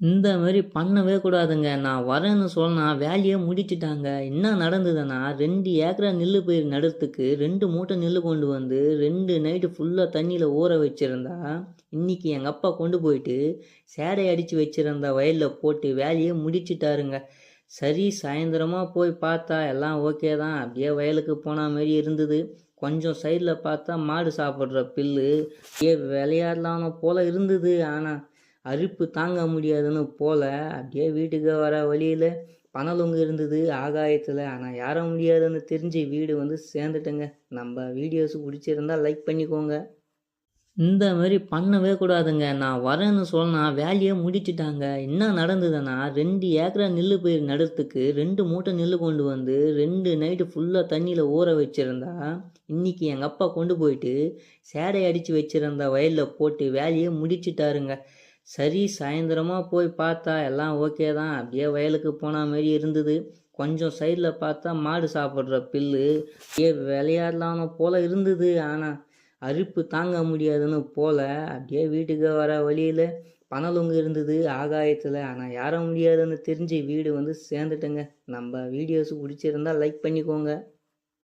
இந்த மாரி பண்ணவே கூடாதுங்க. நான் வரேன்னு சொன்னா வேலையே முடிச்சுட்டாங்க. என்ன நடந்ததுன்னா 2 ஏக்கரா நெல்லு பயிர் நடுறதுக்கு 2 மூட்டை நெல்லு கொண்டு வந்து 2 நைட்டு ஃபுல்லா தண்ணீல ஊற வச்சிருந்தா, இன்னைக்கு எங்க அப்பா கொண்டு போயிட்டு சேடை அடிச்சு வச்சிருந்த வயல்ல போட்டு வேலையே முடிச்சுட்டாருங்க. சரி சாயந்தரமா போய் பார்த்தா எல்லாம் ஓகே தான். அப்படியே வயலுக்கு போன மாரி இருந்தது. கொஞ்சம் சைடுல பார்த்தா மாடு சாப்பிடுற புல்லு, அப்படியே விளையாடலான்னு போல இருந்தது. ஆனா அலுப்பு தாங்க முடியாதுன்னு போல அப்படியே வீட்டுக்கு வர வழியில் பனலுங்கு இருந்தது ஆகாயத்தில். ஆனால் யார முடியாதுன்னு தெரிஞ்சு வீடு வந்து சேர்ந்துட்டேங்க. நம்ம வீடியோஸ் பிடிச்சிருந்தா லைக் பண்ணிக்கோங்க. இந்த மாதிரி பண்ணவே கூடாதுங்க. நான் வரேன்னு சொன்னா வேலையே முடிச்சுட்டாங்க. என்ன நடந்ததுன்னா 2 ஏக்கரா நெல்லு பயிர் நடுறதுக்கு 2 மூட்டை நெல்லு கொண்டு வந்து 2 நைட்டு ஃபுல்லாக தண்ணியில் ஊற வச்சிருந்தா, இன்னைக்கு எங்கள் அப்பா கொண்டு போயிட்டு சேடை அடித்து வச்சிருந்த வயலில் போட்டு வேலையே முடிச்சிட்டாருங்க. சரி சாயந்தரமா போய் பார்த்தா எல்லாம் ஓகே தான். அப்படியே வயலுக்கு போன மாரி இருந்தது. கொஞ்சம் சைடில் பார்த்தா மாடு சாப்பிட்ற புல்லு, அப்படியே விளையாடலான்னு போல இருந்தது. ஆனால் அலுப்பு தாங்க முடியாதுன்னு போல அப்படியே வீட்டுக்கு வர வழியில் பனலுங்கு இருந்தது ஆகாயத்தில். ஆனால் யார முடியாதுன்னு தெரிஞ்சு வீடு வந்து சேர்ந்துட்டேங்க. நம்ம வீடியோஸ் பிடிச்சிருந்தா லைக் பண்ணிக்கோங்க.